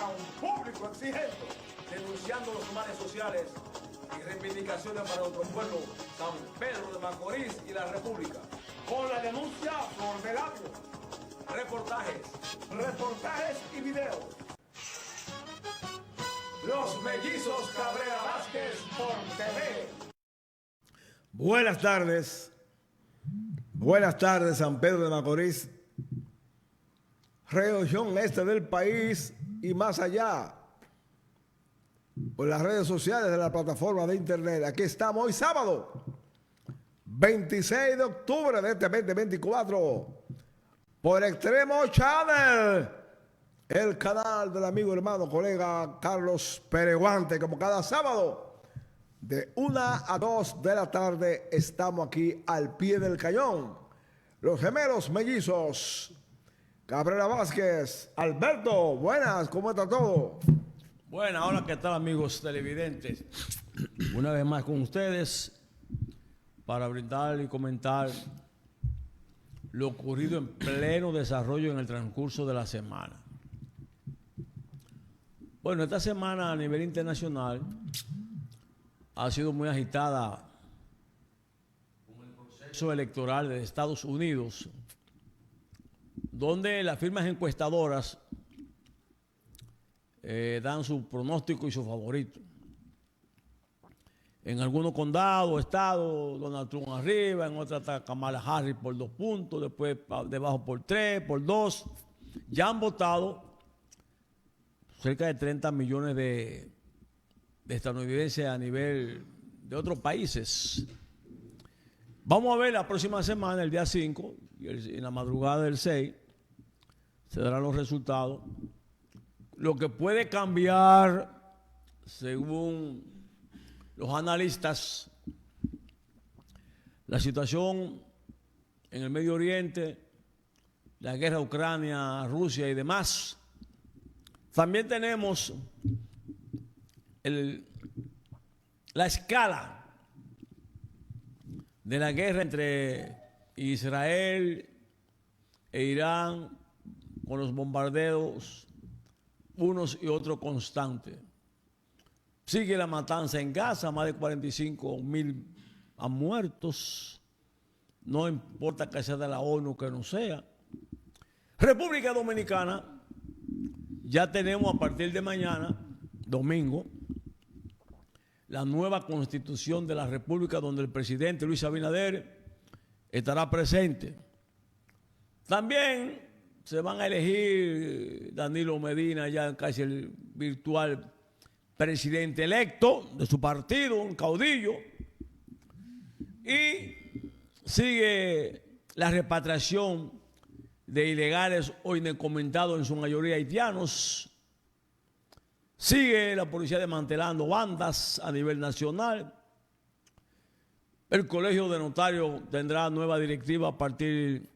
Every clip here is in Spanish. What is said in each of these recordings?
un público exigente, denunciando los males sociales y reivindicaciones para nuestro pueblo, San Pedro de Macorís y la República. Con la denuncia Flor de Labio. Reportajes y videos. Los Mellizos Cabrera Vázquez por TV. Buenas tardes San Pedro de Macorís, región este del país y más allá, por las redes sociales de la plataforma de internet. Aquí estamos hoy sábado 26 de octubre de este 2024 por Extremo Channel, el canal del amigo, hermano, colega Carlos Pereguante. Como cada sábado de 1 a 2 de la tarde estamos aquí al pie del cañón. Los gemelos mellizos Cabrera Vázquez. Alberto, buenas, ¿cómo está todo? Bueno, hola, ¿qué tal, amigos televidentes? Una vez más con ustedes para brindar y comentar lo ocurrido en pleno desarrollo en el transcurso de la semana. Bueno, esta semana a nivel internacional ha sido muy agitada con el proceso electoral de Estados Unidos, donde las firmas encuestadoras dan su pronóstico y su favorito. En algunos condados, estados, Donald Trump arriba, en otros está Kamala Harris por 2 puntos, después debajo por 3, por 2. Ya han votado cerca de 30 millones de estadounidenses a nivel de otros países. Vamos a ver la próxima semana, el día 5, y en la madrugada del 6, se darán los resultados. Lo que puede cambiar, según los analistas, la situación en el Medio Oriente, la guerra Ucrania, Rusia y demás. También tenemos la escala de la guerra entre Israel e Irán, con los bombardeos unos y otros constantes. Sigue la matanza en Gaza, más de 45.000 han muertos. No importa que sea de la ONU, que no sea. República Dominicana, ya tenemos a partir de mañana, domingo, la nueva constitución de la República, donde el presidente Luis Abinader estará presente. También se van a elegir Danilo Medina, ya casi el virtual presidente electo de su partido, un caudillo. Y sigue la repatriación de ilegales o indocumentados, en su mayoría haitianos. Sigue la policía desmantelando bandas a nivel nacional. El Colegio de Notarios tendrá nueva directiva a partir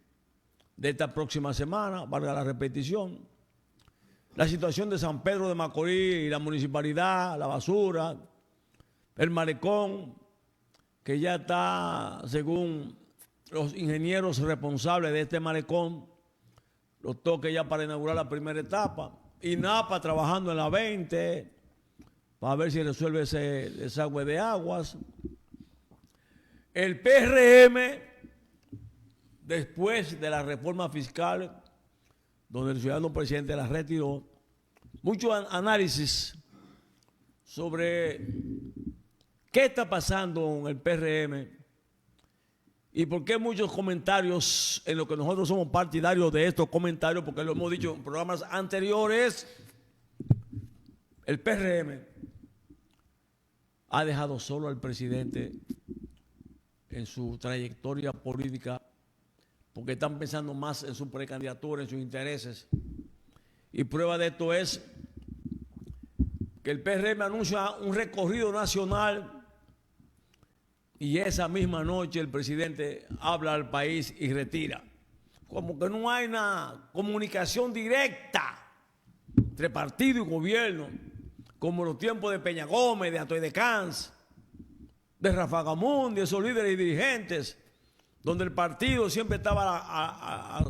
de esta próxima semana, valga la repetición. La situación de San Pedro de Macorís y la municipalidad, la basura, el malecón, que ya está, según los ingenieros responsables de este malecón, los toques ya para inaugurar la primera etapa. INAPA trabajando en la 20 para ver si resuelve ese desagüe de aguas. El PRM, después de la reforma fiscal, donde el ciudadano presidente la retiró, mucho análisis sobre qué está pasando en el PRM y por qué muchos comentarios, en lo que nosotros somos partidarios de estos comentarios, porque lo hemos dicho en programas anteriores. El PRM ha dejado solo al presidente en su trayectoria política, porque están pensando más en su precandidatura, en sus intereses. Y prueba de esto es que el PRM anuncia un recorrido nacional y esa misma noche el presidente habla al país y retira. Como que no hay una comunicación directa entre partido y gobierno, como los tiempos de Peña Gómez, de Atoy de Cans, de Rafa Gamún, de esos líderes y dirigentes, donde el partido siempre estaba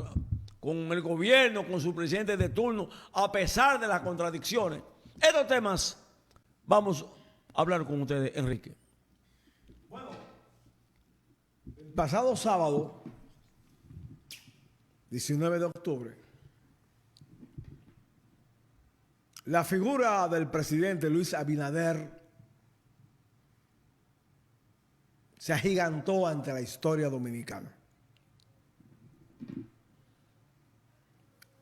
con el gobierno, con su presidente de turno, a pesar de las contradicciones. Estos temas vamos a hablar con ustedes, Enrique. Bueno, el pasado sábado, 19 de octubre, la figura del presidente Luis Abinader se agigantó ante la historia dominicana.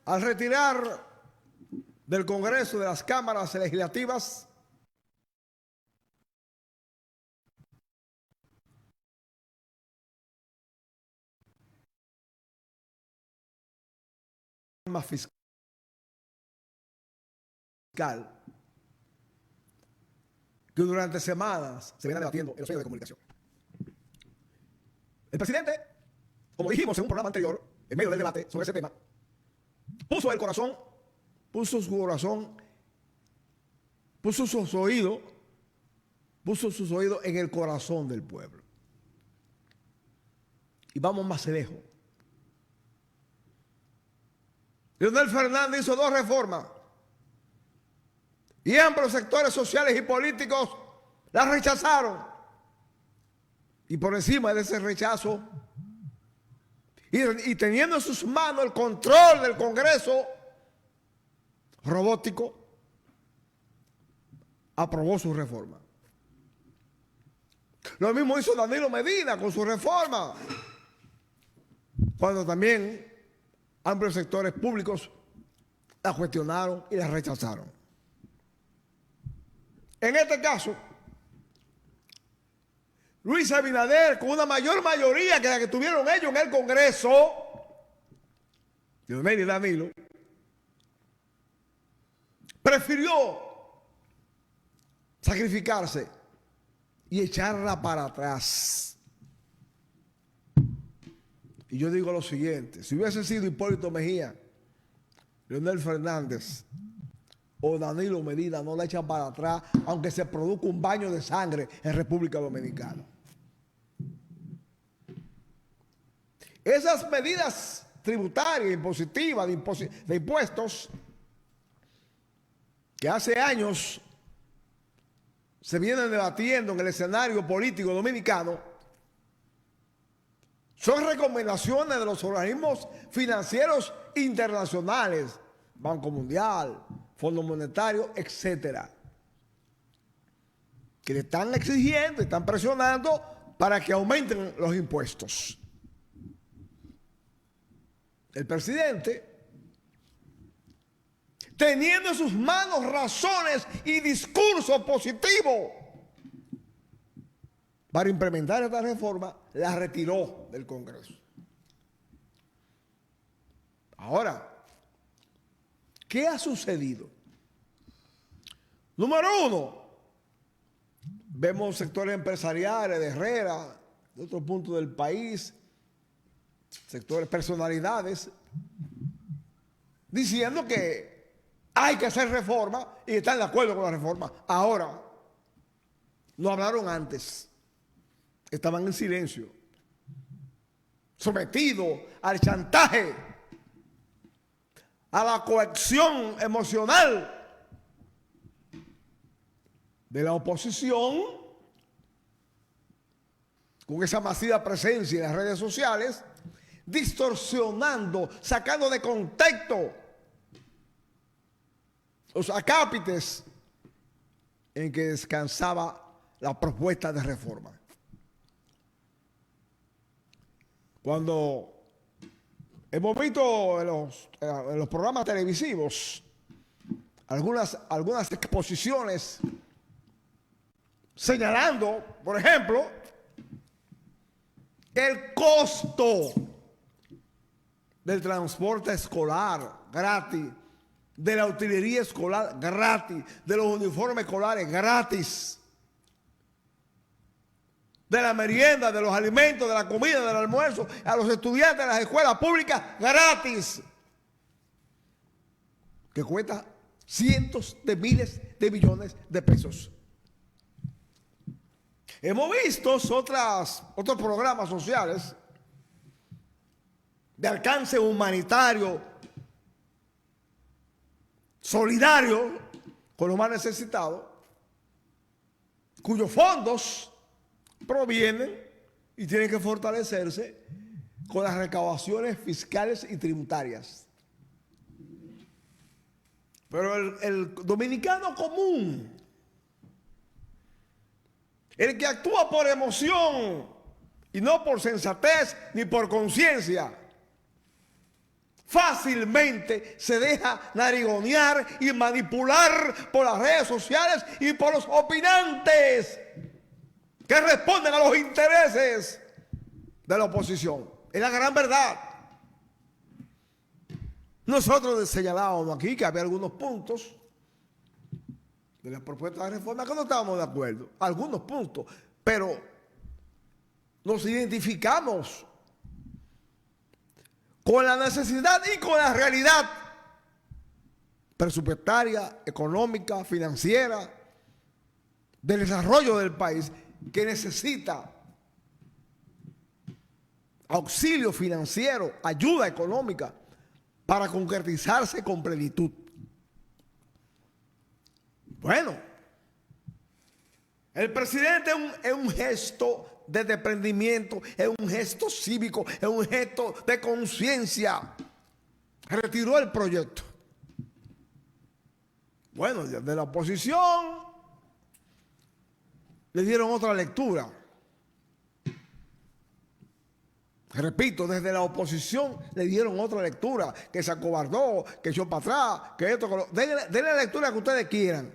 Al retirar del Congreso de las cámaras legislativas fiscal que durante semanas se viene debatiendo en los medios de comunicación. El presidente, como dijimos en un programa anterior, en medio del debate sobre ese tema, puso sus oídos en el corazón del pueblo. Y vamos más lejos. Leonel Fernández hizo 2 reformas y amplios sectores sociales y políticos las rechazaron. Y por encima de ese rechazo, y teniendo en sus manos el control del Congreso robótico, aprobó su reforma. Lo mismo hizo Danilo Medina con su reforma, cuando también amplios sectores públicos la cuestionaron y la rechazaron. En este caso, Luis Abinader, con una mayor mayoría que la que tuvieron ellos en el Congreso, Leonel y Danilo, prefirió sacrificarse y echarla para atrás. Y yo digo lo siguiente: si hubiese sido Hipólito Mejía, Leonel Fernández o Danilo Medina, no la echan para atrás, aunque se produzca un baño de sangre en República Dominicana. Esas medidas tributarias, impositivas, de impuestos, que hace años se vienen debatiendo en el escenario político dominicano, son recomendaciones de los organismos financieros internacionales, Banco Mundial, Fondo Monetario, etcétera, que le están exigiendo, están presionando para que aumenten los impuestos. El presidente, teniendo en sus manos razones y discurso positivo para implementar esta reforma, la retiró del Congreso. Ahora, ¿qué ha sucedido? Número 1, vemos sectores empresariales de Herrera, de otros puntos del país, sectores, personalidades, diciendo que hay que hacer reforma y están de acuerdo con la reforma. Ahora, no hablaron antes, estaban en silencio, sometidos al chantaje, a la coacción emocional de la oposición, con esa masiva presencia en las redes sociales, distorsionando, sacando de contexto los acápites en que descansaba la propuesta de reforma. Cuando hemos visto en los programas televisivos algunas exposiciones señalando, por ejemplo, el costo del transporte escolar gratis, de la utilería escolar gratis, de los uniformes escolares gratis, de la merienda, de los alimentos, de la comida, del almuerzo, a los estudiantes de las escuelas públicas gratis, que cuesta cientos de miles de millones de pesos. Hemos visto otros programas sociales de alcance humanitario, solidario con los más necesitados, cuyos fondos provienen y tienen que fortalecerse con las recaudaciones fiscales y tributarias. Pero el dominicano común, el que actúa por emoción y no por sensatez ni por conciencia, fácilmente se deja narigonear y manipular por las redes sociales y por los opinantes que responden a los intereses de la oposición. Es la gran verdad. Nosotros señalábamos aquí que había algunos puntos de la propuesta de reforma que no estábamos de acuerdo, algunos puntos, pero nos identificamos con la necesidad y con la realidad presupuestaria, económica, financiera, del desarrollo del país, que necesita auxilio financiero, ayuda económica para concretizarse con plenitud. Bueno, el presidente es un gesto de desprendimiento, es un gesto cívico, es un gesto de conciencia. Retiró el proyecto. Bueno, desde la oposición le dieron otra lectura. Repito, desde la oposición le dieron otra lectura, que se acobardó, que echó para atrás, que esto, que lo... Denle la lectura que ustedes quieran.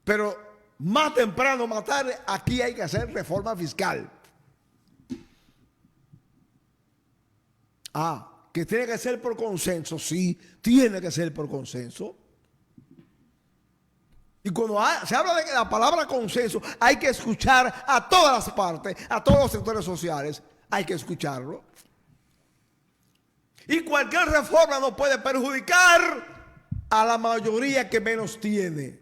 Pero más temprano, más tarde, aquí hay que hacer reforma fiscal. Que tiene que ser por consenso, sí, tiene que ser por consenso. Y cuando se habla de la palabra consenso, hay que escuchar a todas las partes, a todos los sectores sociales, hay que escucharlo. Y cualquier reforma no puede perjudicar a la mayoría que menos tiene.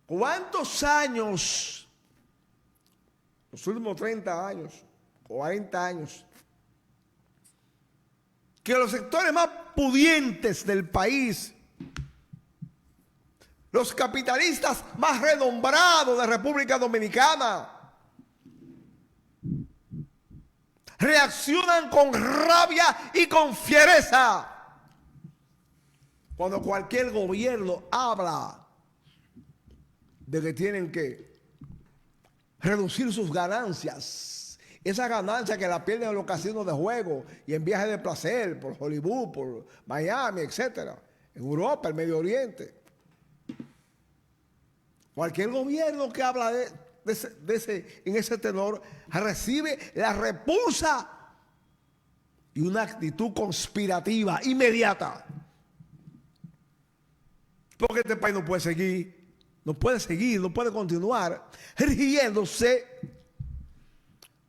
¿Cuántos años, los últimos 30 años, 40 años, que los sectores más pudientes del país, los capitalistas más renombrados de República Dominicana, reaccionan con rabia y con fiereza cuando cualquier gobierno habla de que tienen que reducir sus ganancias? Esa ganancia que la pierden en los casinos de juego y en viajes de placer por Hollywood, por Miami, etcétera, en Europa, el Medio Oriente. Cualquier gobierno que habla en ese tenor recibe la repulsa y una actitud conspirativa inmediata. Porque este país no puede seguir, no puede continuar rigiéndose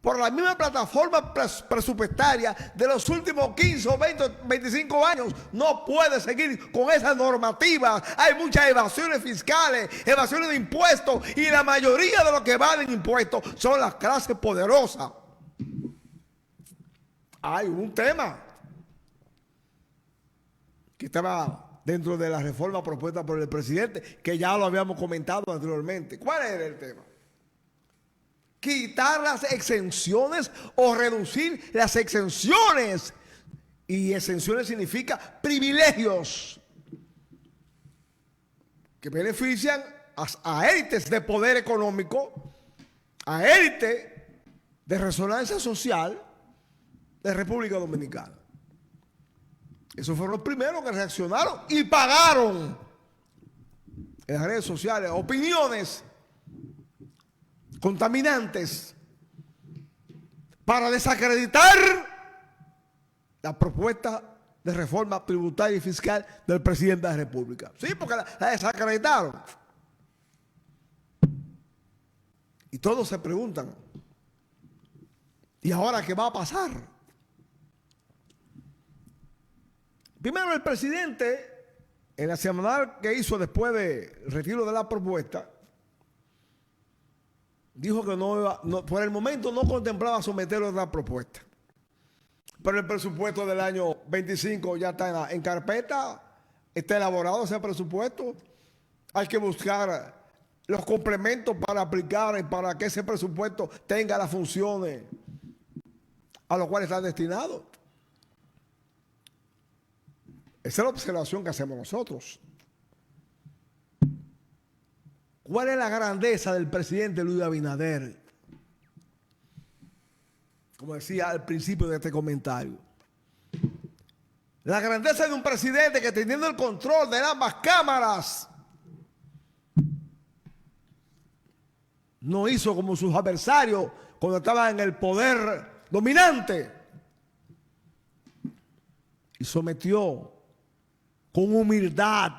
por la misma plataforma presupuestaria de los últimos 15 o 20 o 25 años. No puede seguir con esas normativas. Hay muchas evasiones fiscales, evasiones de impuestos, y la mayoría de los que evaden impuestos son las clases poderosas. Hay un tema que estaba dentro de la reforma propuesta por el presidente, que ya lo habíamos comentado anteriormente. ¿Cuál era el tema? Quitar las exenciones o reducir las exenciones. Y exenciones significa privilegios que benefician a élites de poder económico, a élites de resonancia social de República Dominicana. Esos fueron los primeros que reaccionaron y pagaron en las redes sociales opiniones contaminantes para desacreditar la propuesta de reforma tributaria y fiscal del presidente de la República. Sí, porque la desacreditaron. Y todos se preguntan, ¿y ahora qué va a pasar? Primero, el presidente, en la semanal que hizo después del retiro de la propuesta, dijo que por el momento no contemplaba someter otra propuesta. Pero el presupuesto del año 25 ya está en carpeta, está elaborado ese presupuesto. Hay que buscar los complementos para aplicar y para que ese presupuesto tenga las funciones a los cuales está destinado. Esa es la observación que hacemos nosotros. ¿Cuál es la grandeza del presidente Luis Abinader? Como decía al principio de este comentario. La grandeza de un presidente que, teniendo el control de ambas cámaras, no hizo como sus adversarios cuando estaban en el poder dominante, y sometió con humildad,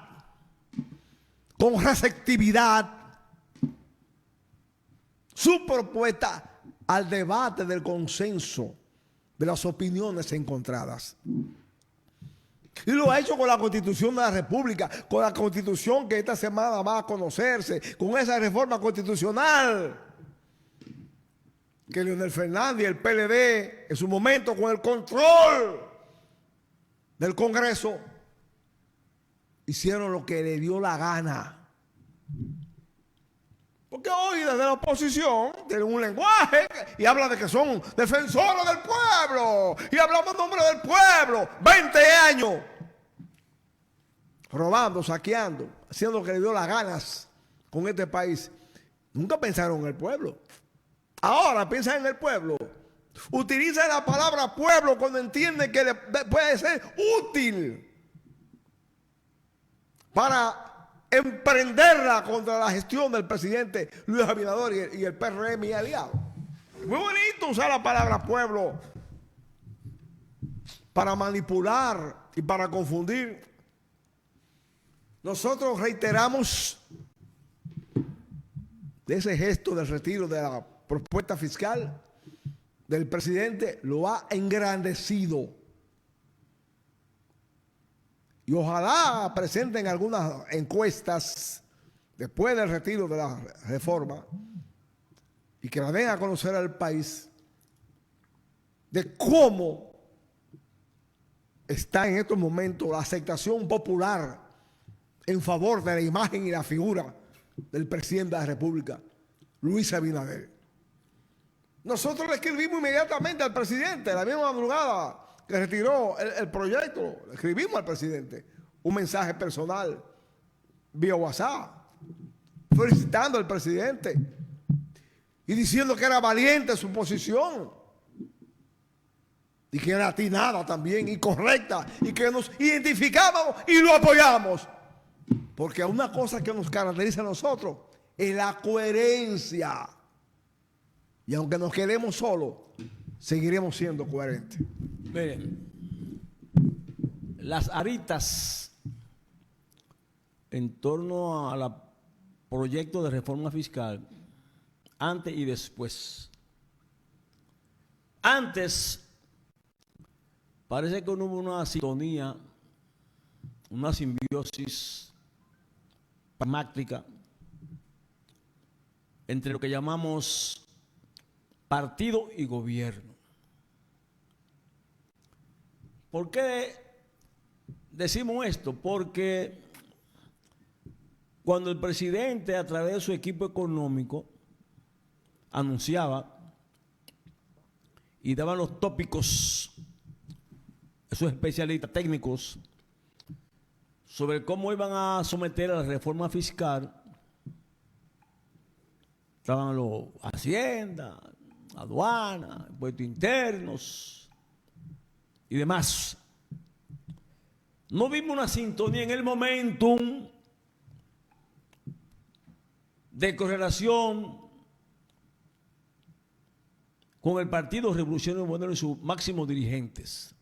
con receptividad, su propuesta al debate del consenso de las opiniones encontradas. Y lo ha hecho con la Constitución de la República, con la Constitución que esta semana va a conocerse, con esa reforma constitucional que Leonel Fernández y el PLD, en su momento, con el control del Congreso, hicieron lo que le dio la gana. Porque hoy desde la oposición tienen un lenguaje y hablan de que son defensores del pueblo y hablamos en nombre del pueblo. 20 años robando, saqueando, haciendo lo que le dio las ganas con este país. Nunca pensaron en el pueblo. Ahora piensan en el pueblo. Utilizan la palabra pueblo cuando entienden que le puede ser útil para emprenderla contra la gestión del presidente Luis Abinader y el PRM y aliados. Muy bonito usar la palabra pueblo para manipular y para confundir. Nosotros reiteramos de ese gesto del retiro de la propuesta fiscal del presidente, lo ha engrandecido. Y ojalá presenten algunas encuestas después del retiro de la reforma y que la den a conocer al país de cómo está en estos momentos la aceptación popular en favor de la imagen y la figura del presidente de la República, Luis Abinader. Nosotros le escribimos inmediatamente al presidente, la misma madrugada que retiró el proyecto, le escribimos al presidente un mensaje personal vía WhatsApp, felicitando al presidente y diciendo que era valiente su posición y que era atinada también y correcta y que nos identificábamos y lo apoyamos. Porque una cosa que nos caracteriza a nosotros es la coherencia. Y aunque nos quedemos solos, seguiremos siendo coherentes. Miren, las aritas en torno al proyecto de reforma fiscal, antes y después. Antes, parece que no hubo una sintonía, una simbiosis pragmática entre lo que llamamos partido y gobierno. ¿Por qué decimos esto? Porque cuando el presidente, a través de su equipo económico, anunciaba y daban los tópicos, esos especialistas técnicos, sobre cómo iban a someter a la reforma fiscal, estaban los Hacienda, aduana, impuestos internos y demás. No vimos una sintonía en el momentum de correlación con el Partido Revolucionario Moderno y sus máximos dirigentes.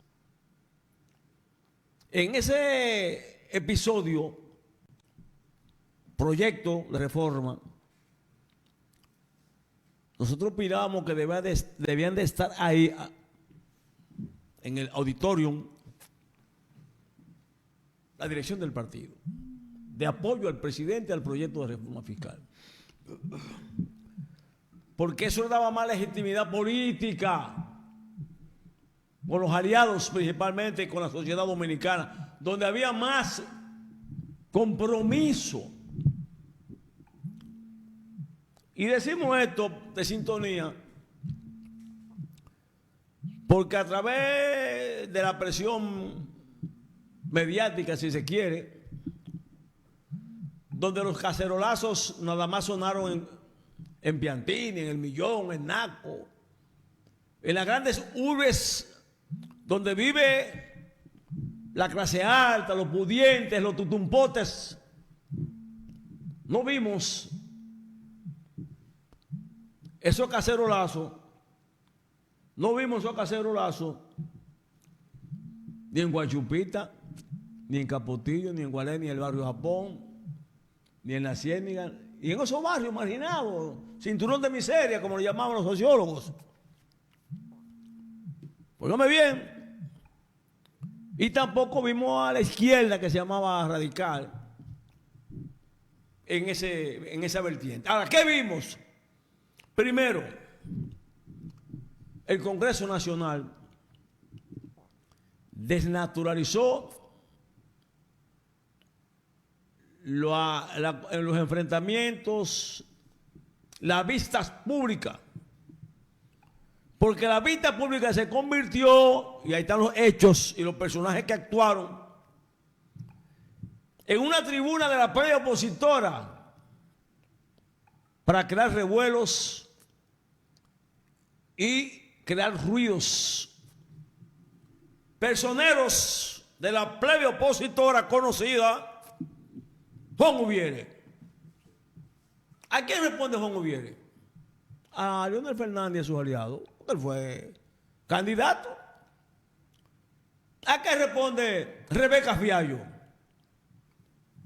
En ese episodio, proyecto de reforma, nosotros opinábamos que debían de estar ahí en el auditorium la dirección del partido, de apoyo al presidente al proyecto de reforma fiscal. porque eso le daba más legitimidad política con los aliados, principalmente con la sociedad dominicana, donde había más compromiso. Y decimos esto de sintonía porque a través de la presión mediática, si se quiere, donde los cacerolazos nada más sonaron en Piantini, en El Millón, en Naco, en las grandes urbes donde vive la clase alta, los pudientes, los tutumpotes, no vimos esos cacerolazos, no vimos esos cacerolazos ni en Guachupita, ni en Capotillo, ni en Gualé, ni en el barrio Japón, ni en la Ciénaga, y en esos barrios marginados, cinturón de miseria, como lo llamaban los sociólogos. Póngame bien. Y tampoco vimos a la izquierda, que se llamaba radical, en esa vertiente. Ahora, ¿qué vimos? Primero, el Congreso Nacional desnaturalizó los enfrentamientos, las vistas públicas, porque la vista pública se convirtió, y ahí están los hechos y los personajes que actuaron, en una tribuna de la prensa opositora para crear revuelos y crear ruidos. Personeros de la plebe opositora conocida, Juan Ubiere. ¿A quién responde Juan Ubiere? A Leonel Fernández y a sus aliados, porque él fue candidato. ¿A qué responde Rebeca Fiallo?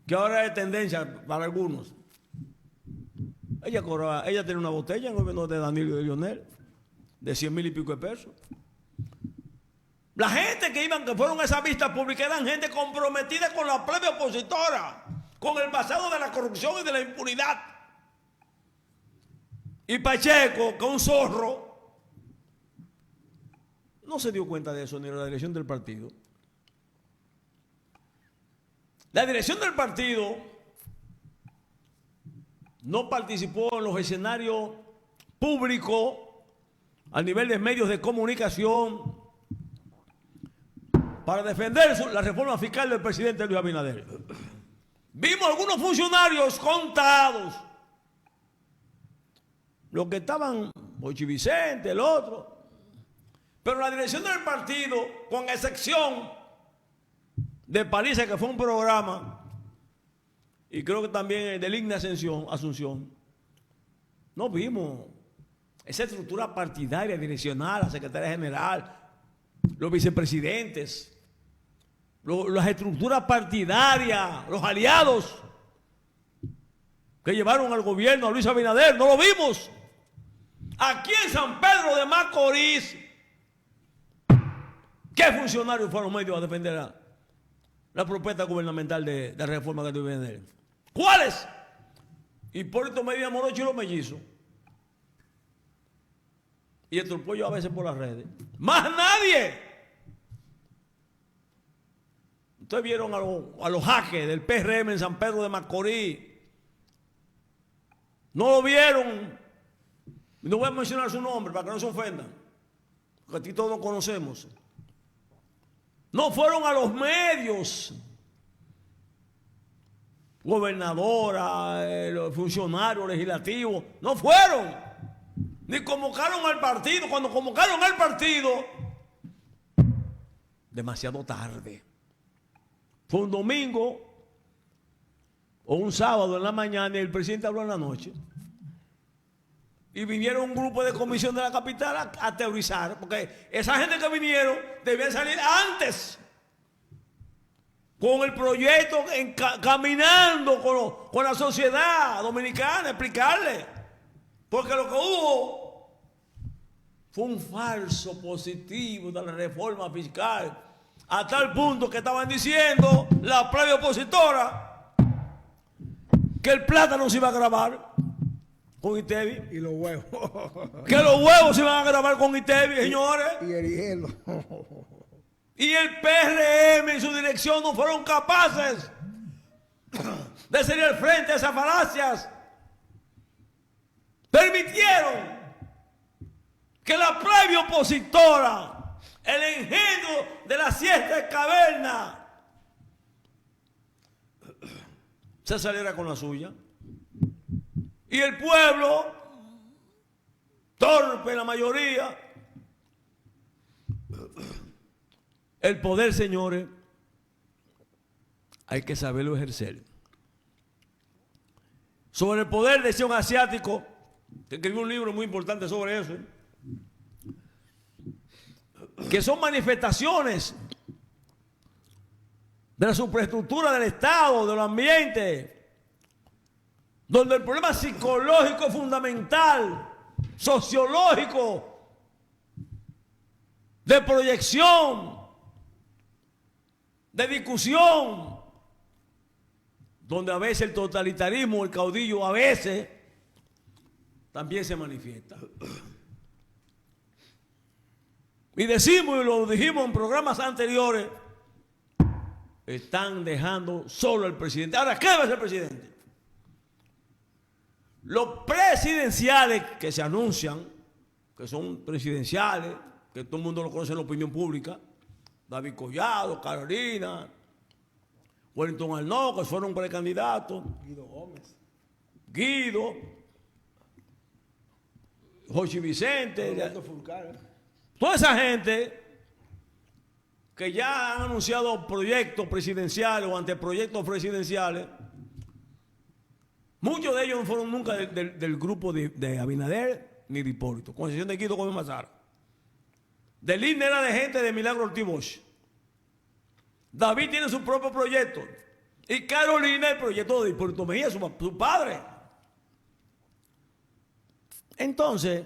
Que ahora es tendencia para algunos. Ella tiene una botella en el gobierno de Danilo y de Leonel, de 100,000 y pico de pesos. La gente que fueron a esa vista pública eran gente comprometida con la plebe opositora, con el pasado de la corrupción y de la impunidad. Y Pacheco, que un zorro, no se dio cuenta de eso ni la dirección del partido. La dirección del partido no participó en los escenarios públicos a nivel de medios de comunicación para defender la reforma fiscal del presidente Luis Abinader. Vimos algunos funcionarios contados, los que estaban, Bochi Vicente, el otro, pero la dirección del partido, con excepción de Paliza, que fue un programa, y creo que también el del Igna Asunción, no vimos esa estructura partidaria, direccional, la secretaria general, los vicepresidentes, las estructuras partidarias, los aliados que llevaron al gobierno a Luis Abinader, no lo vimos. Aquí en San Pedro de Macorís, ¿qué funcionarios fueron los medios a defender la propuesta gubernamental de reforma de Luis Abinader? ¿Cuáles? Hipólito Medina Morocho y los mellizos. Y el Tropollo a veces por las redes. ¡Más nadie! Ustedes vieron a los jaques del PRM en San Pedro de Macorís. No lo vieron. No voy a mencionar su nombre para que no se ofendan, porque aquí todos lo conocemos. No fueron a los medios. Gobernadora, los funcionarios legislativos, no fueron. Ni convocaron al partido. Cuando convocaron al partido, demasiado tarde. Fue un domingo o un sábado en la mañana y el presidente habló en la noche. Y vinieron un grupo de comisión de la capital a teorizar, porque esa gente que vinieron debía salir antes, con el proyecto caminando con la sociedad dominicana, explicarle. Porque lo que hubo fue un falso positivo de la reforma fiscal, a tal punto que estaban diciendo la plebe opositora que el plátano se iba a grabar. con ITEVI. Y los huevos. Que los huevos se van a grabar con ITEVI, señores. Y el hielo. Y el PRM y su dirección no fueron capaces de hacer el frente a esas falacias. Permitieron que la previa opositora, el engendro de la siesta de caverna, se saliera con la suya. Y el pueblo, torpe la mayoría, el poder, señores, hay que saberlo ejercer. Sobre el poder, decía un asiático, que escribió un libro muy importante sobre eso, que son manifestaciones de la superestructura del Estado, del ambiente, donde el problema psicológico es fundamental, sociológico, de proyección, de discusión, donde a veces el totalitarismo, el caudillo, a veces también se manifiesta. Y decimos, y lo dijimos en programas anteriores, están dejando solo al presidente. Ahora, ¿qué va a hacer el presidente? Los presidenciales que se anuncian, que son presidenciales, que todo el mundo lo conoce en la opinión pública, David Collado, Carolina, Wellington Arnaud, que fueron precandidatos, Guido Gómez. Guido, Jochi Vicente, toda esa gente que ya han anunciado proyectos presidenciales o anteproyectos presidenciales, muchos de ellos no fueron nunca del grupo de Abinader ni de Hipólito, con excepción de Guido Gómez Mazara. Del INE era de gente de Milagro Ortiz Bosch. David tiene su propio proyecto. Y Carolina el proyecto de Hipólito Mejía, su padre. Entonces,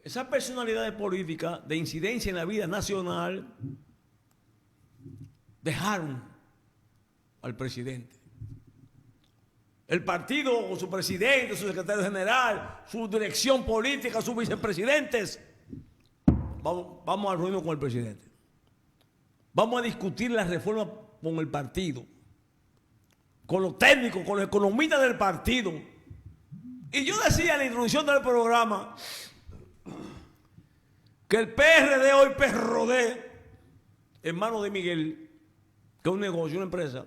esas personalidades políticas de incidencia en la vida nacional dejaron al presidente. El partido con su presidente, su secretario general, su dirección política, sus vicepresidentes. Vamos a reunirnos con el presidente. Vamos a discutir la reforma con el partido, con los técnicos, con los economistas del partido. Y yo decía en la introducción del programa que el PRD hoy, PRD, hermano de Miguel, que es un negocio, una empresa.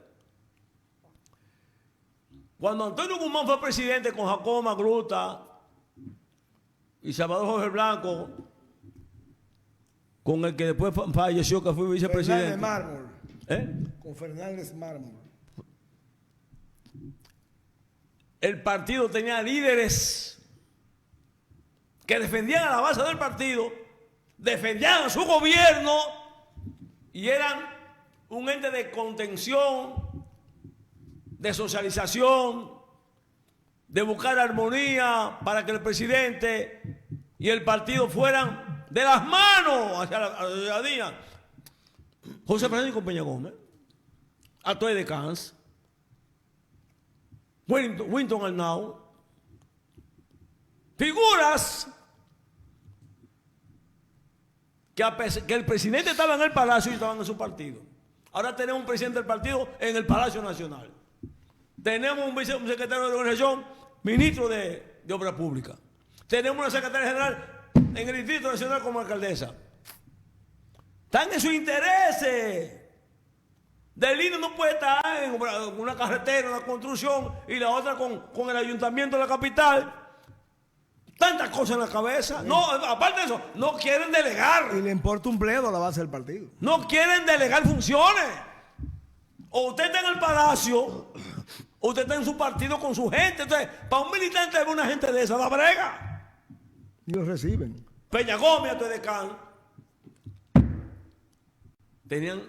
Cuando Antonio Guzmán fue presidente con Jacobo Magluta y Salvador Jorge Blanco, con el que después falleció, que fue vicepresidente. Fernández Mármol. Con Fernández Mármol. El partido tenía líderes que defendían a la base del partido, defendían a su gobierno y eran un ente de contención, de socialización, de buscar armonía para que el presidente y el partido fueran de las manos hacia la ciudadanía. José Francisco Peña Gómez, Atoy de Cans, Wellington Arnaud, figuras que el presidente estaba en el Palacio y estaban en su partido. Ahora tenemos un presidente del partido en el Palacio Nacional. Tenemos un secretario de organización, ministro de Obras Públicas. Tenemos una secretaria general en el Distrito Nacional como alcaldesa. Están en sus intereses. Del INE no puede estar en una carretera, una construcción, y la otra con el ayuntamiento de la capital. Tantas cosas en la cabeza. No, aparte de eso, no quieren delegar. Y le importa un bledo a la base del partido. No quieren delegar funciones. O usted está en el Palacio, o usted está en su partido con su gente. Entonces, para un militante ver una gente de esa, la brega. Y los reciben. Peña Gómez, Atedecán, tenían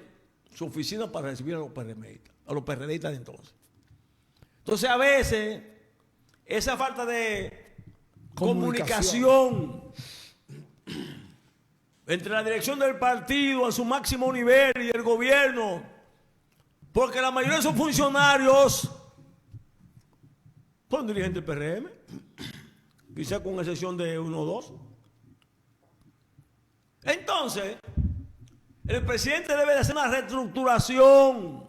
su oficina para recibir a los PRDistas de entonces. Entonces, a veces, esa falta de comunicación entre la dirección del partido a su máximo nivel y el gobierno, porque la mayoría de sus funcionarios Son dirigentes del PRM. Quizá con excepción de uno o dos. Entonces, el presidente debe de hacer una reestructuración.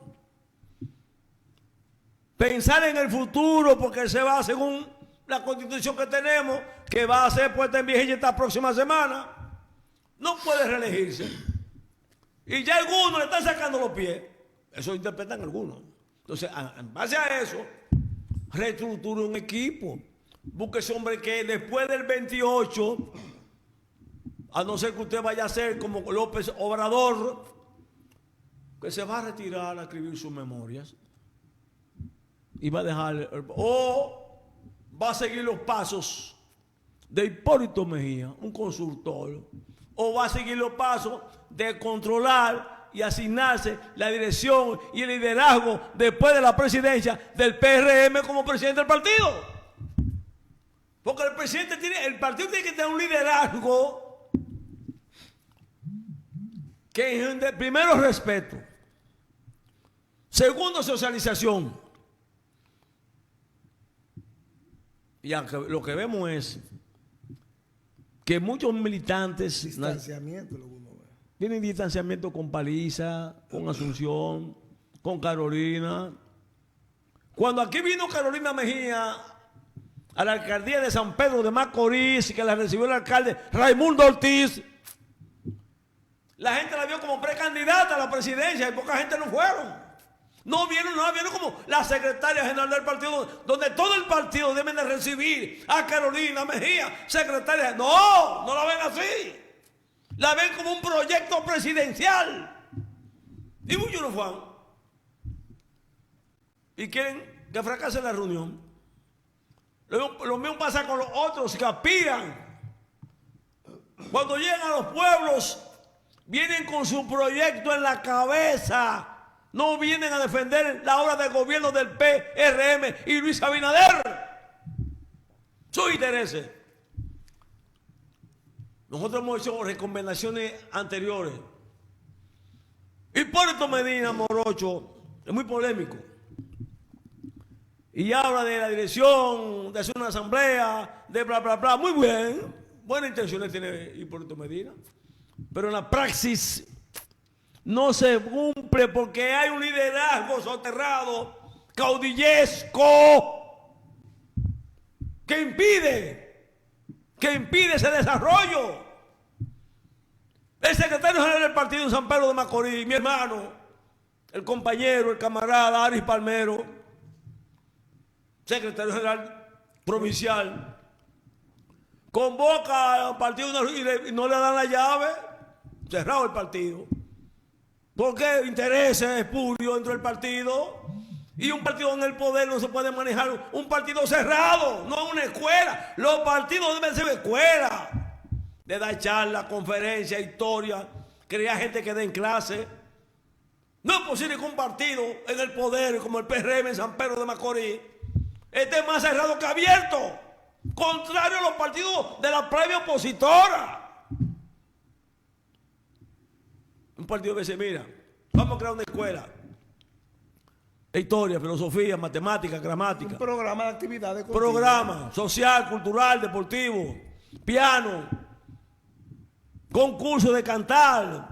Pensar en el futuro, porque se va según la constitución que tenemos, que va a ser puesta en vigencia esta próxima semana. No puede reelegirse. Y ya algunos le están sacando los pies. Eso interpretan algunos. Entonces, en base a eso, reestructure un equipo. Busque ese hombre que después del 28, a no ser que usted vaya a ser como López Obrador, que se va a retirar a escribir sus memorias y va a dejar, o va a seguir los pasos de Hipólito Mejía, un consultor, o va a seguir los pasos de controlar y asignarse la dirección y el liderazgo después de la presidencia del PRM como presidente del partido. Porque el partido tiene que tener un liderazgo que primero respeto, segundo socialización. Y lo que vemos es que muchos militantes Distanciamiento, lo que uno ve. tienen distanciamiento con Paliza, con Asunción, con Carolina. Cuando aquí vino Carolina Mejía a la alcaldía de San Pedro de Macorís, que la recibió el alcalde Raimundo Ortiz, la gente la vio como precandidata a la presidencia y poca gente no fueron. No la vieron como la secretaria general del partido, donde todo el partido debe de recibir a Carolina Mejía, secretaria. No la ven así. La ven como un proyecto presidencial. Y muchos no fueron. Y quieren que fracase la reunión. Lo mismo pasa con los otros que aspiran. Cuando llegan a los pueblos, vienen con su proyecto en la cabeza. No vienen a defender la obra de gobierno del PRM y Luis Abinader. Sus intereses. Nosotros hemos hecho recomendaciones anteriores. Hipólito Medina Morocho es muy polémico. Y habla de la dirección, de hacer una asamblea, de bla, bla, bla. Muy bien. Buenas intenciones tiene Hipólito Medina. Pero en la praxis no se cumple porque hay un liderazgo soterrado, caudillesco, que impide ese desarrollo. El secretario general del partido en San Pedro de Macorís, mi hermano, el compañero, el camarada Aris Palmero, secretario general provincial, convoca al partido y no le dan la llave, cerrado el partido. Porque intereses espurios dentro del partido, y un partido en el poder no se puede manejar un partido cerrado, no una escuela. Los partidos deben ser escuelas, de dar charlas, conferencias, historias, crear gente que dé en clase. No es posible que un partido en el poder como el PRM en San Pedro de Macorís esté más cerrado que abierto, contrario a los partidos de la previa opositora. Un partido que se mira, vamos a crear una escuela de historia, filosofía, matemática, gramática. Un programa de actividades. Programa social, cultural, deportivo, piano, concurso de cantar,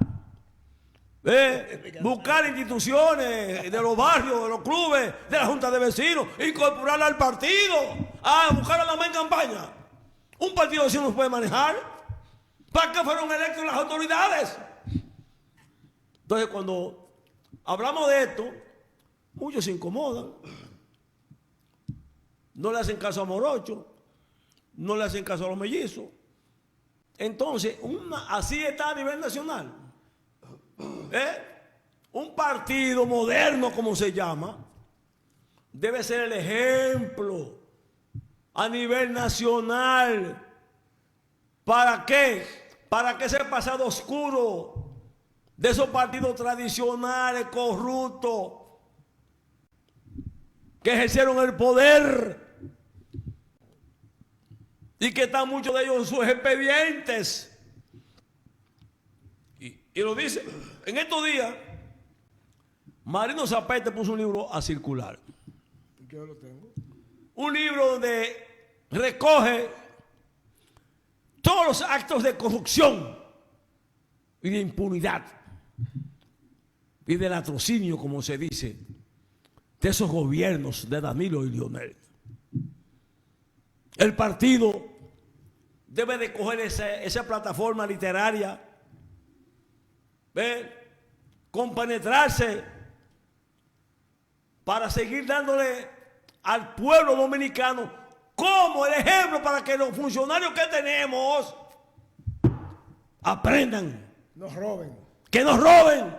buscar instituciones de los barrios, de los clubes, de la junta de vecinos, incorporarla al partido, buscar la más en campaña. Un partido así no se puede manejar. ¿Para qué fueron electos las autoridades? Entonces, cuando hablamos de esto, muchos se incomodan. No le hacen caso a Morocho, no le hacen caso a los mellizos. Entonces, así está a nivel nacional. Un partido moderno, como se llama, debe ser el ejemplo a nivel nacional. ¿Para qué? Para que ese pasado oscuro de esos partidos tradicionales, corruptos, que ejercieron el poder y que están muchos de ellos en sus expedientes. Y lo dice, en estos días, Marino Zapete puso un libro a circular. Yo lo tengo. un libro donde recoge todos los actos de corrupción y de impunidad y del latrocinio, como se dice, de esos gobiernos de Danilo y Leonel. El partido debe de coger esa plataforma literaria, compenetrarse para seguir dándole al pueblo dominicano como el ejemplo para que los funcionarios que tenemos aprendan. Nos roben. Que nos roben.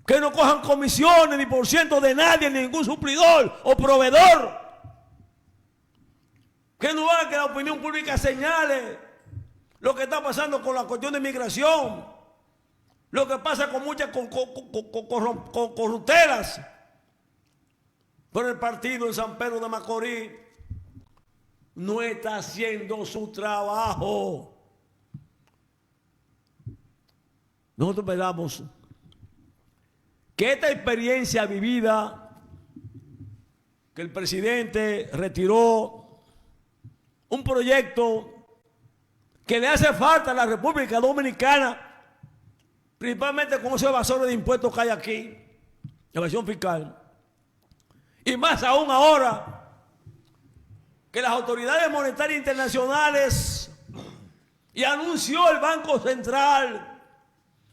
Que no cojan comisiones ni por ciento de nadie, ni ningún suplidor o proveedor. Que no hagan que la opinión pública señale lo que está pasando con la cuestión de migración, lo que pasa con muchas corruptelas. Pero el partido en San Pedro de Macorís no está haciendo su trabajo. Nosotros esperamos que esta experiencia vivida, que el presidente retiró un proyecto que le hace falta a la República Dominicana, principalmente con ese evasor de impuestos que hay aquí, evasión fiscal, y más aún ahora que las autoridades monetarias internacionales y anunció el Banco Central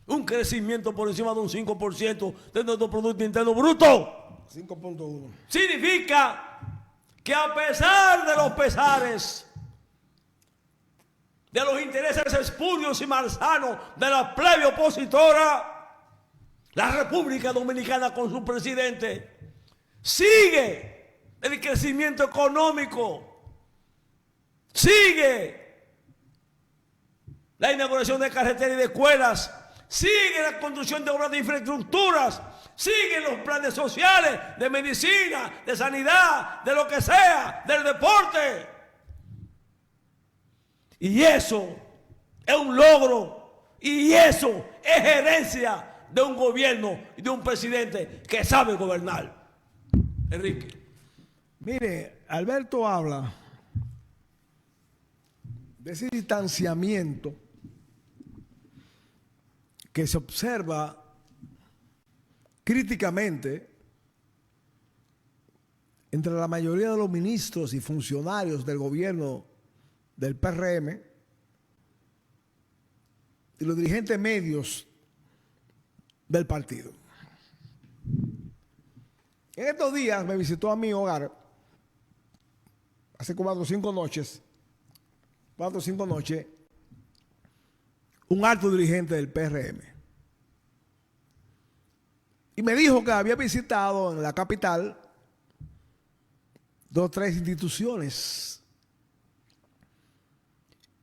un crecimiento por encima de un 5% de nuestro Producto Interno Bruto. 5.1. Significa que a pesar de los pesares, de los intereses espurios y malsanos de la plebe opositora, la República Dominicana con su presidente sigue el crecimiento económico, sigue la inauguración de carreteras y de escuelas, sigue la construcción de obras de infraestructuras, siguen los planes sociales de medicina, de sanidad, de lo que sea, del deporte. Y eso es un logro, y eso es herencia de un gobierno y de un presidente que sabe gobernar. Enrique. Mire, Alberto habla de ese distanciamiento que se observa críticamente entre la mayoría de los ministros y funcionarios del gobierno del PRM y los dirigentes medios del partido. En estos días me visitó a mi hogar, hace 4 o 5 noches, un alto dirigente del PRM. Y me dijo que había visitado en la capital 2 o 3 instituciones.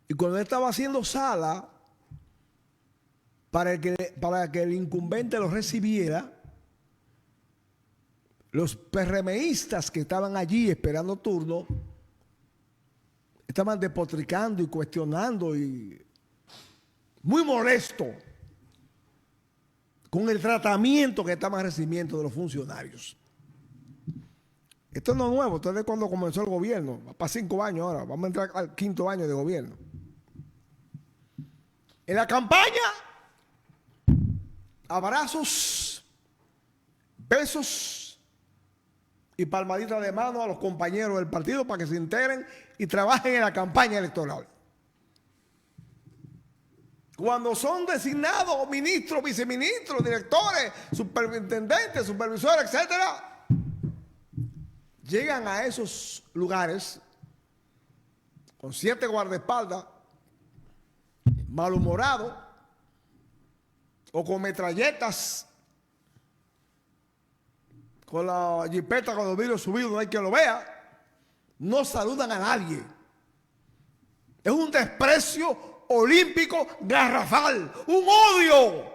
Y cuando él estaba haciendo sala para que el incumbente lo recibiera, los PRMistas que estaban allí esperando turno estaban despotricando y cuestionando y muy molesto con el tratamiento que estaban recibiendo de los funcionarios. Esto no es nuevo, esto es de cuando comenzó el gobierno, va para 5 años ahora, vamos a entrar al 5º año de gobierno. En la campaña, abrazos, besos y palmaditas de mano a los compañeros del partido para que se integren y trabajen en la campaña electoral. Cuando son designados ministros, viceministros, directores, superintendentes, supervisores, etcétera, llegan a esos lugares con 7 guardaespaldas, malhumorados o con metralletas, con la jipeta con los vidrios subidos, no hay quien lo vea, no saludan a nadie. Es un desprecio olímpico garrafal, un odio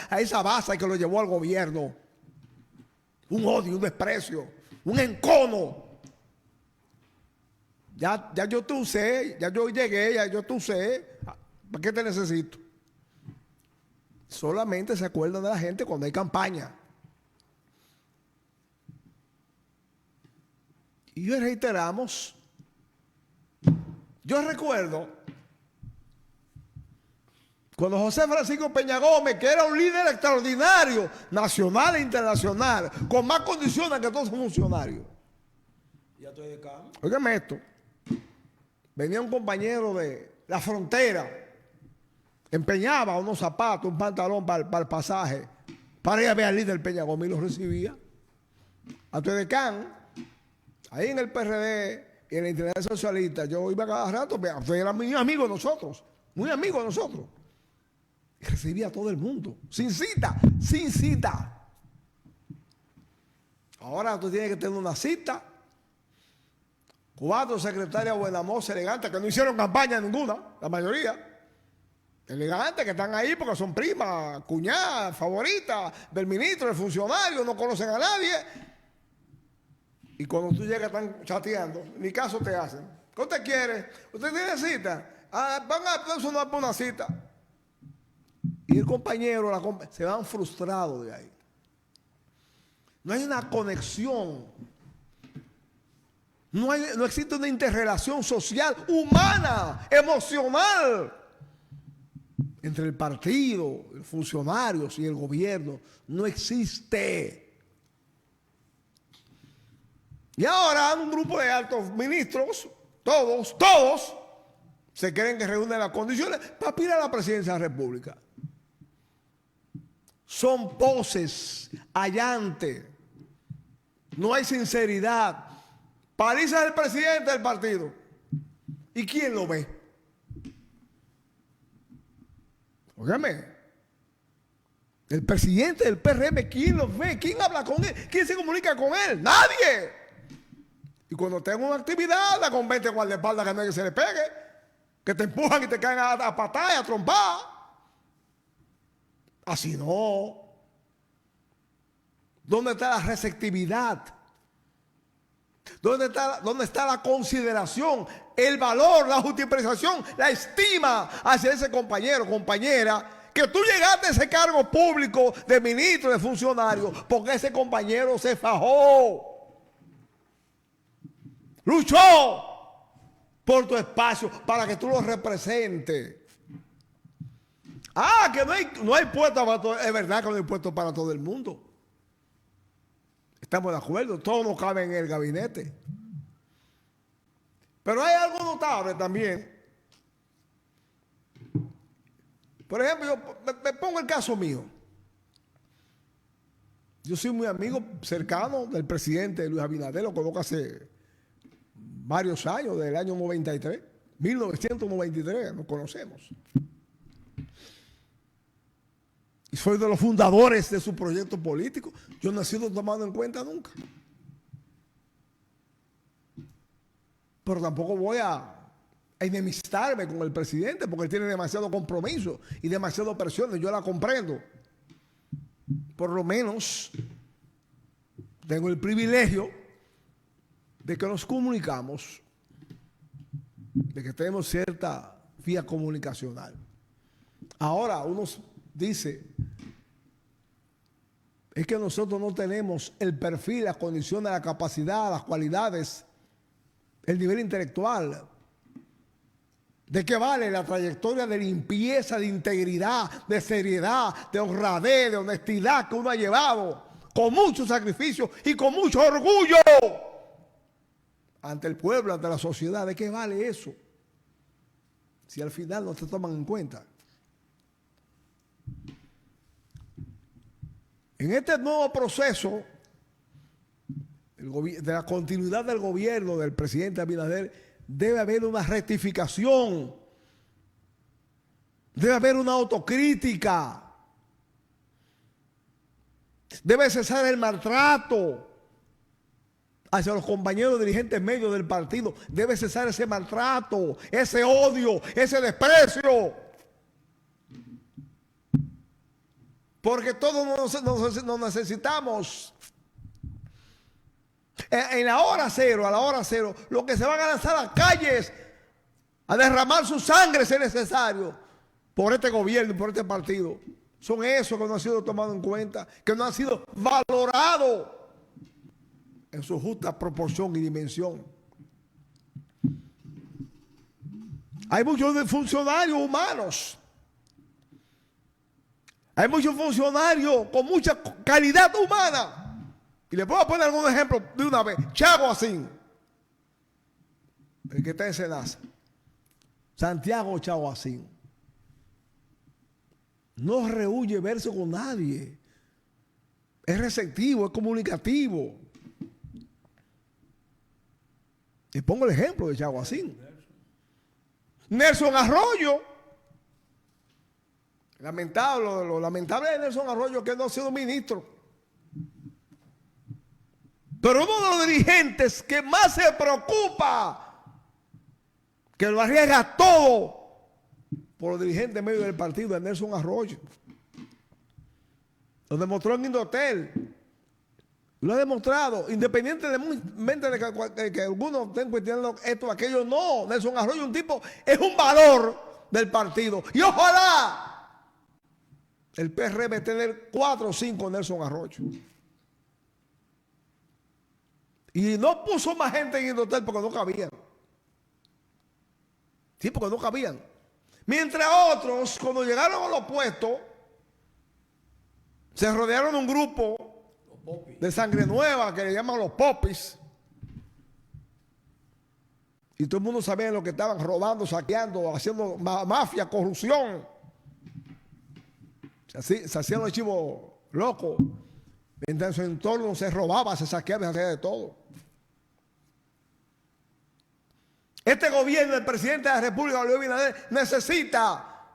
a esa base que lo llevó al gobierno, un odio, un desprecio, un encono. Ya yo te usé, ya yo llegué, ya yo te usé, ¿para qué te necesito? Solamente se acuerdan de la gente cuando hay campaña. Y hoy reiteramos, yo recuerdo cuando José Francisco Peña Gómez, que era un líder extraordinario, nacional e internacional, con más condiciones que todos los funcionarios. Ya estoy de cambio. Óigame esto. Venía un compañero de la frontera, empeñaba unos zapatos, un pantalón para el pasaje, para ir a ver al líder Peña Gómez y lo recibía. A Tuedecán, ahí en el PRD y en la Internacional Socialista, yo iba cada rato, era muy amigo de nosotros, muy amigo de nosotros. Y recibía a todo el mundo, sin cita, sin cita. Ahora tú tienes que tener una cita. 4 secretarias buenamosas, elegantes, que no hicieron campaña ninguna, la mayoría. Elegantes que están ahí porque son primas, cuñadas, favoritas del ministro, del funcionario, no conocen a nadie. Y cuando tú llegas están chateando, ni caso te hacen. ¿Qué usted quiere? ¿Usted tiene cita? Van a sonar por una cita. Y el compañero, se van frustrados de ahí. No hay una conexión. No existe una interrelación social, humana, emocional entre el partido, los funcionarios y el gobierno. No existe. Y ahora un grupo de altos ministros, todos, se creen que reúnen las condiciones para aspirar a la presidencia de la República. Son poses, allantes. No hay sinceridad. Paliza es el presidente del partido. ¿Y quién lo ve? Óigame. El presidente del PRM, ¿quién lo ve? ¿Quién habla con él? ¿Quién se comunica con él? ¡Nadie! Y cuando tenga una actividad, la con 20 guardaespaldas que no hay que se le pegue, que te empujan y te caen a patada y a trompar. Así no. ¿Dónde está la receptividad? ¿Dónde está la consideración, el valor, la justificación, la estima hacia ese compañero, compañera, que tú llegaste a ese cargo público de ministro, de funcionario, porque ese compañero se fajó, luchó por tu espacio para que tú lo representes? Que no hay puesto para todo. Es verdad que no hay puesto para todo el mundo. Estamos de acuerdo, todos no caben en el gabinete. Pero hay algo notable también. Por ejemplo, yo me pongo el caso mío. Yo soy muy amigo cercano del presidente Luis Abinader, lo conozco hace varios años, del año 93, 1993, nos conocemos. Y soy de los fundadores de su proyecto político. Yo no he sido tomado en cuenta nunca. Pero tampoco voy a enemistarme con el presidente porque él tiene demasiado compromiso y demasiado presión. Yo la comprendo. Por lo menos tengo el privilegio de que nos comunicamos, de que tenemos cierta vía comunicacional. Ahora uno dice, es que nosotros no tenemos el perfil, las condiciones, la capacidad, las cualidades, el nivel intelectual. ¿De qué vale la trayectoria de limpieza, de integridad, de seriedad, de honradez, de honestidad que uno ha llevado con mucho sacrificio y con mucho orgullo ante el pueblo, ante la sociedad? ¿De qué vale eso si al final no se toman en cuenta? En este nuevo proceso de la continuidad del gobierno del presidente Abinader, debe haber una rectificación, debe haber una autocrítica, debe cesar el maltrato hacia los compañeros dirigentes medios del partido, debe cesar ese maltrato, ese odio, ese desprecio. Porque todos nos necesitamos. En la hora cero, a la hora cero, los que se van a lanzar a las calles a derramar su sangre si es necesario por este gobierno y por este partido, son esos que no han sido tomados en cuenta, que no han sido valorados en su justa proporción y dimensión. Hay muchos funcionarios humanos. Hay muchos funcionarios con mucha calidad humana. Y les puedo poner algún ejemplo de una vez. Chaguacín, el que está en Senasa. Santiago Chaguacín. No rehúye verse con nadie. Es receptivo, es comunicativo. Y pongo el ejemplo de Chaguacín. Nelson Arroyo. Lamentable, lo lamentable de Nelson Arroyo que no ha sido ministro. Pero uno de los dirigentes que más se preocupa, que lo arriesga todo por los dirigentes en medio del partido, es Nelson Arroyo. Lo demostró en Indotel. Lo ha demostrado, independientemente de que algunos estén cuestionando esto o aquello. No, Nelson Arroyo un tipo, es un valor del partido. Y ojalá el PRM tener 4 o 5 Nelson Arroyo. Y no puso más gente en Indotel porque no cabían. Sí, porque no cabían. Mientras otros, cuando llegaron a los puestos, se rodearon de un grupo de sangre nueva que le llaman los popis. Y todo el mundo sabía lo que estaban robando, saqueando, haciendo mafia, corrupción. Se hacían los chivos locos. Mientras en su entorno se robaba, se saqueaba, se hacía de todo. Este gobierno, el presidente de la República, Luis Abinader, necesita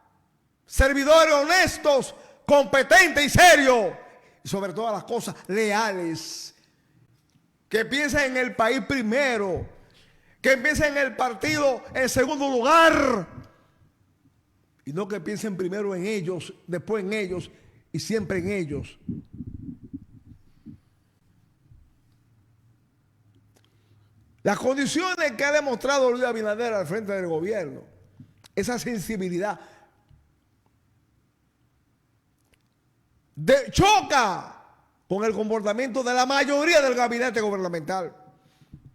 servidores honestos, competentes y serios. Y sobre todas las cosas, leales. Que piensen en el país primero. Que piensen en el partido en segundo lugar. Y no que piensen primero en ellos, después en ellos y siempre en ellos. Las condiciones que ha demostrado Luis Abinader al frente del gobierno, esa sensibilidad, choca con el comportamiento de la mayoría del gabinete gubernamental.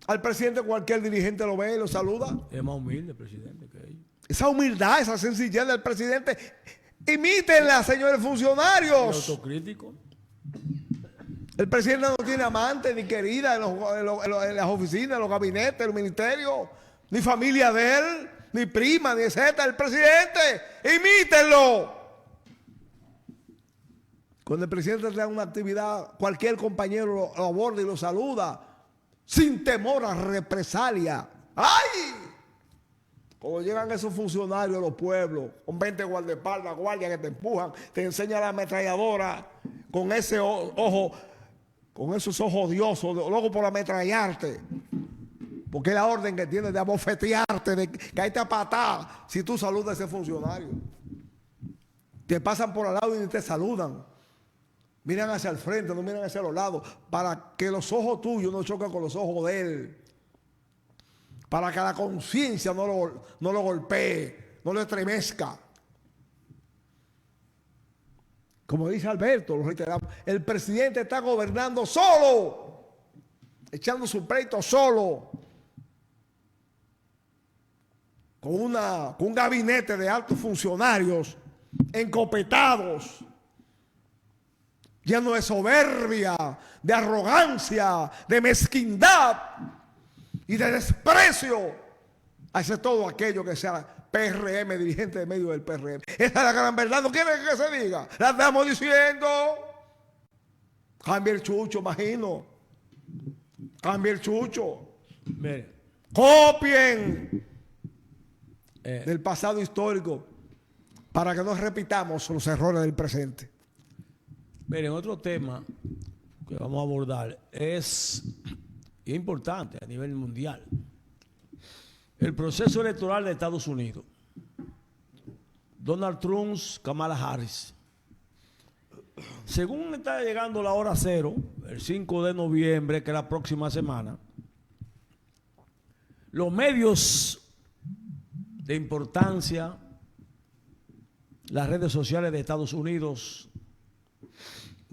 Al presidente cualquier dirigente lo ve y lo saluda. Es más humilde el presidente que ellos. Esa humildad, esa sencillez del presidente, imítenla, señores funcionarios. Es autocrítico. El presidente no tiene amante ni querida en las oficinas, en los gabinetes, en los ministerios, ni familia de él, ni prima, ni etcétera. El presidente, imítenlo. Cuando el presidente trae una actividad, cualquier compañero lo aborda y lo saluda, sin temor a represalia. ¡Ay! Cuando llegan esos funcionarios a los pueblos, con 20 guardaespaldas, guardias que te empujan, te enseñan la ametralladora, con ese ojo, con esos ojos odiosos, luego por ametrallarte. Porque es la orden que tiene de abofetearte, de caerte a patada si tú saludas a ese funcionario. Te pasan por al lado y te saludan. Miran hacia el frente, no miran hacia los lados, para que los ojos tuyos no choquen con los ojos de él. Para que la conciencia no lo golpee, no lo estremezca. Como dice Alberto, lo reiteramos, el presidente está gobernando solo, echando su pleito solo, con un gabinete de altos funcionarios encopetados, lleno de soberbia, de arrogancia, de mezquindad y de desprecio hacia todo aquello que sea PRM, dirigente de medio del PRM. Esa es la gran verdad, no quieren que se diga. La estamos diciendo. Cambia el chucho, imagino. Cambia el chucho. Mire. Copien del pasado histórico para que no repitamos los errores del presente. Miren, otro tema que vamos a abordar es importante a nivel mundial. El proceso electoral de Estados Unidos. Donald Trump, Kamala Harris. Según está llegando la hora cero, el 5 de noviembre, que es la próxima semana, los medios de importancia, las redes sociales de Estados Unidos,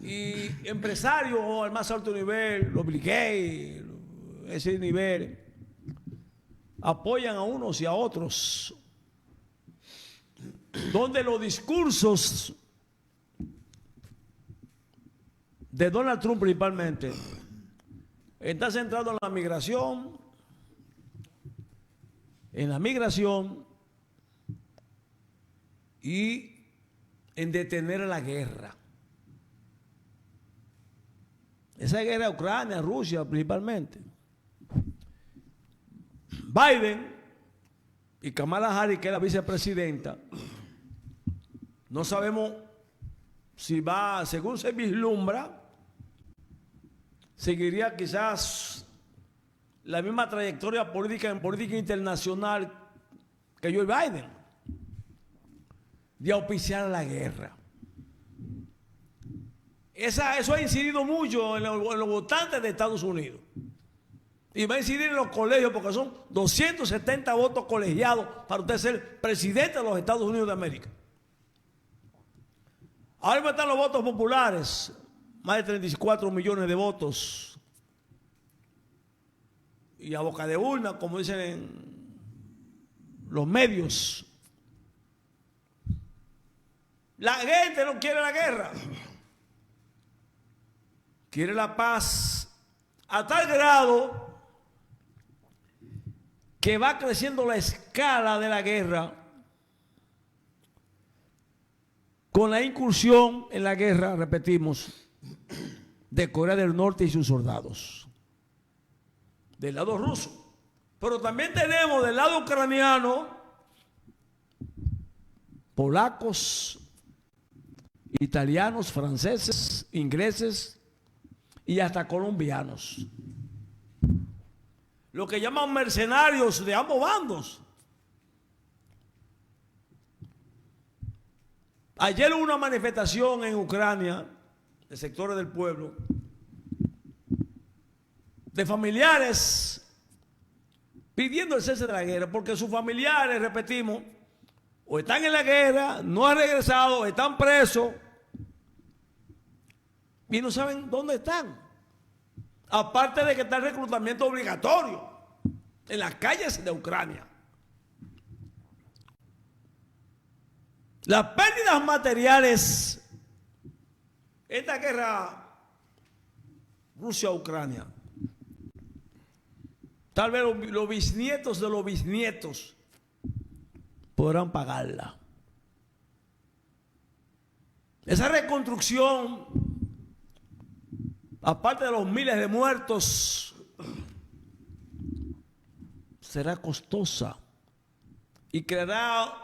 y empresarios al más alto nivel, los Bill Gates, ese nivel, apoyan a unos y a otros, donde los discursos de Donald Trump principalmente están centrados en la migración, y en detener la guerra. Esa guerra de Ucrania, Rusia principalmente. Biden y Kamala Harris, que es la vicepresidenta, no sabemos si va, según se vislumbra, seguiría quizás la misma trayectoria política en política internacional que Joe Biden, de auspiciar la guerra. Eso ha incidido mucho en los votantes de Estados Unidos. Y va a incidir en los colegios, porque son 270 votos colegiados para usted ser presidente de los Estados Unidos de América. Ahora están los votos populares, más de 34 millones de votos. Y a boca de urna, como dicen los medios. La gente no quiere la guerra. Quiere la paz a tal grado que va creciendo la escala de la guerra con la incursión en la guerra, repetimos, de Corea del Norte y sus soldados, del lado ruso. Pero también tenemos del lado ucraniano polacos, italianos, franceses, ingleses y hasta colombianos. Lo que llaman mercenarios de ambos bandos. Ayer hubo una manifestación en Ucrania, de sectores del pueblo, de familiares pidiendo el cese de la guerra, porque sus familiares, repetimos, o están en la guerra, no han regresado, están presos y no saben dónde están. Aparte de que está el reclutamiento obligatorio en las calles de Ucrania. Las pérdidas materiales, esta guerra Rusia-Ucrania, tal vez los bisnietos de los bisnietos podrán pagarla. Esa reconstrucción, aparte de los miles de muertos, será costosa y creará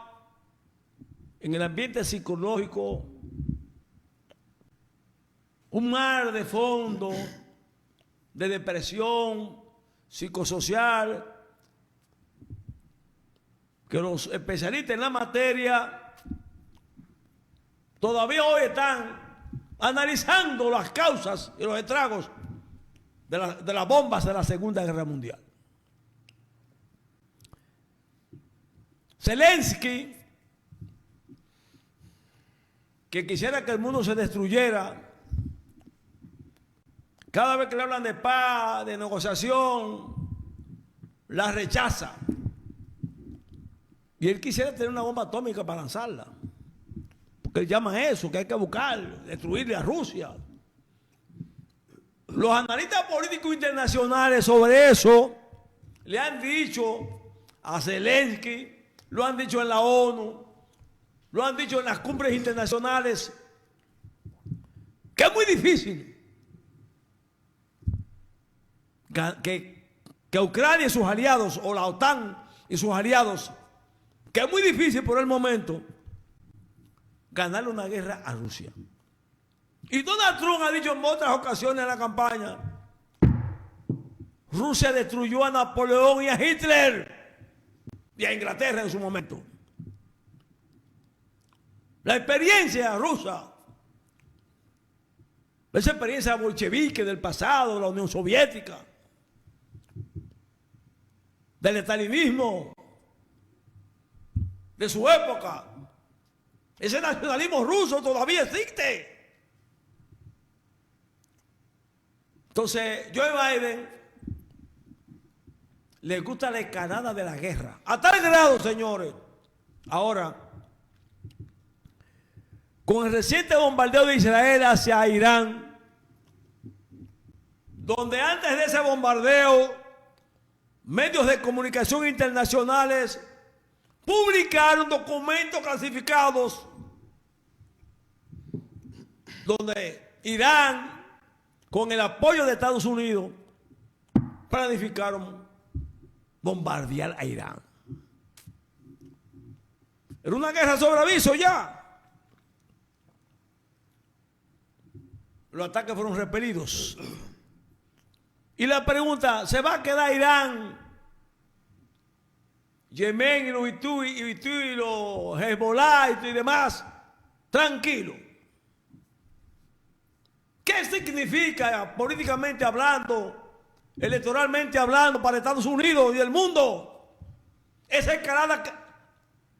en el ambiente psicológico un mar de fondo de depresión psicosocial que los especialistas en la materia todavía hoy están analizando las causas y los estragos de las bombas de la Segunda Guerra Mundial. Zelensky, que quisiera que el mundo se destruyera, cada vez que le hablan de paz, de negociación, la rechaza. Y él quisiera tener una bomba atómica para lanzarla. Porque él llama a eso, que hay que buscar, destruirle a Rusia. Los analistas políticos internacionales sobre eso le han dicho a Zelensky, lo han dicho en la ONU, lo han dicho en las cumbres internacionales, que es muy difícil que Ucrania y sus aliados, o la OTAN y sus aliados, que es muy difícil por el momento ganarle una guerra a Rusia. Y Donald Trump ha dicho en otras ocasiones en la campaña, Rusia destruyó a Napoleón y a Hitler y a Inglaterra en su momento. La experiencia rusa, esa experiencia bolchevique del pasado, de la Unión Soviética, del estalinismo, de su época, ese nacionalismo ruso todavía existe. Entonces, Joe Biden le gusta la escalada de la guerra. A tal grado, señores, ahora, con el reciente bombardeo de Israel hacia Irán, donde antes de ese bombardeo, medios de comunicación internacionales publicaron documentos clasificados donde Irán, con el apoyo de Estados Unidos, planificaron bombardear a Irán. Era una guerra sobre aviso ya. Los ataques fueron repelidos. Y la pregunta, ¿se va a quedar Irán, Yemen y los Hezbollah y demás tranquilo? ¿Qué significa políticamente hablando, electoralmente hablando para Estados Unidos y el mundo? Esa escalada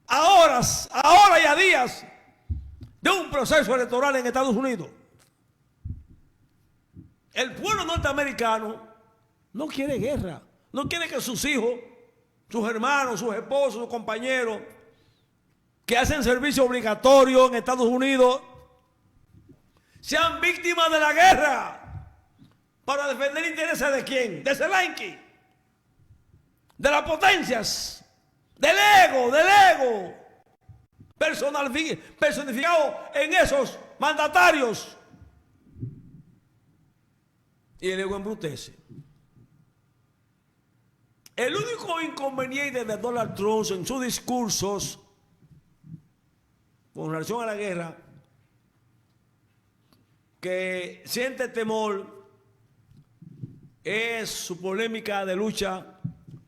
a horas y a días de un proceso electoral en Estados Unidos. El pueblo norteamericano no quiere guerra, no quiere que sus hijos, sus hermanos, sus esposos, sus compañeros que hacen servicio obligatorio en Estados Unidos sean víctimas de la guerra para defender intereses de quién, de Zelensky, de las potencias, del ego personificado en esos mandatarios. Y el ego embrutece. El único inconveniente de Donald Trump en sus discursos con relación a la guerra, que siente temor, es su polémica de lucha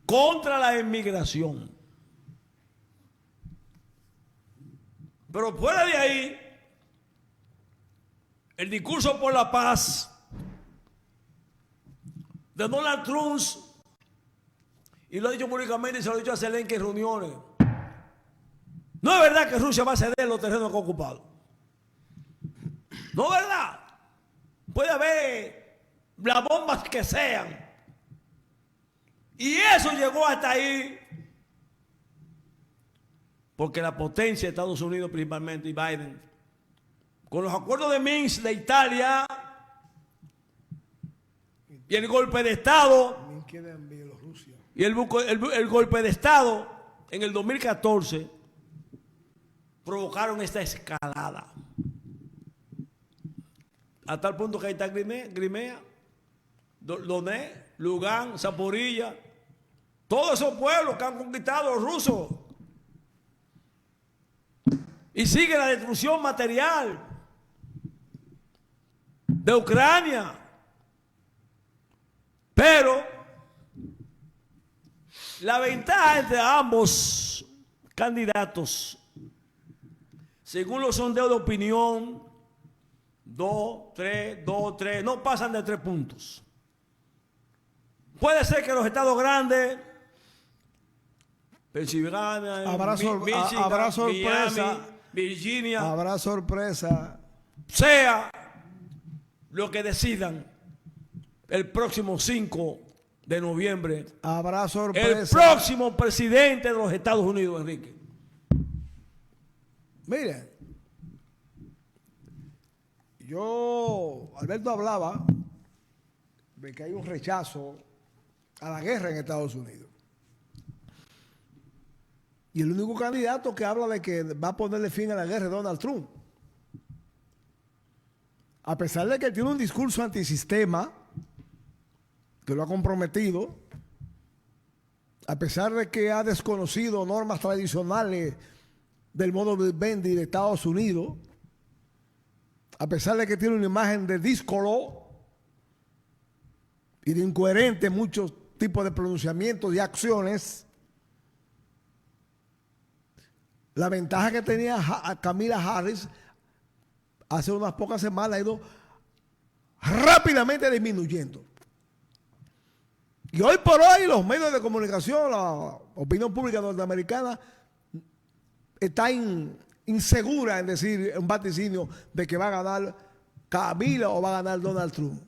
contra la inmigración. Pero fuera de ahí, el discurso por la paz de Donald Trump, y lo ha dicho públicamente y se lo ha dicho a Zelensky en reuniones, no es verdad que Rusia va a ceder los terrenos que ha ocupado. No es verdad. Puede haber las bombas que sean. Y eso llegó hasta ahí porque la potencia de Estados Unidos principalmente y Biden, con los acuerdos de Minsk de Italia y el golpe de Estado y el golpe de Estado en el 2014 provocaron esta escalada. A tal punto que ahí está Crimea, Donetsk, Lugansk, Zaporilla, todos esos pueblos que han conquistado los rusos. Y sigue la destrucción material de Ucrania. Pero la ventaja entre ambos candidatos, según los sondeos de opinión, 2, 3, no pasan de 3 puntos. Puede ser que los estados grandes, Pensilvania, habrá sorpresa, Miami, Virginia, habrá sorpresa, sea lo que decidan el próximo 5 de noviembre. Habrá sorpresa. El próximo presidente de los Estados Unidos, Enrique. Miren, Alberto hablaba de que hay un rechazo a la guerra en Estados Unidos. Y el único candidato que habla de que va a ponerle fin a la guerra es Donald Trump. A pesar de que tiene un discurso antisistema, que lo ha comprometido, a pesar de que ha desconocido normas tradicionales del modo vivendi de Estados Unidos, a pesar de que tiene una imagen de díscolo y de incoherente en muchos tipos de pronunciamientos y acciones, la ventaja que tenía Kamala Harris hace unas pocas semanas ha ido rápidamente disminuyendo. Y hoy por hoy los medios de comunicación, la opinión pública norteamericana está insegura en decir un vaticinio de que va a ganar Kamala o va a ganar Donald Trump.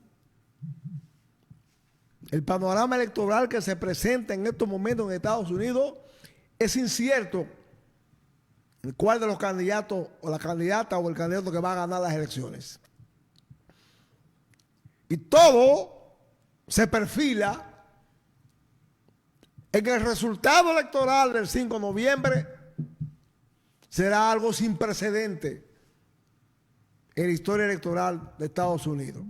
El panorama electoral que se presenta en estos momentos en Estados Unidos es incierto. ¿Cuál de los candidatos o la candidata o el candidato que va a ganar las elecciones? Y todo se perfila en que el resultado electoral del 5 de noviembre será algo sin precedente en la historia electoral de Estados Unidos.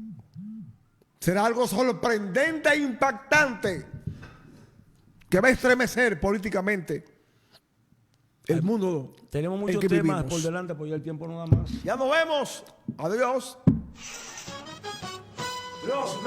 Será algo sorprendente e impactante que va a estremecer políticamente el mundo. Tenemos muchos temas por delante, porque ya el tiempo no da más. Ya nos vemos. Adiós. Los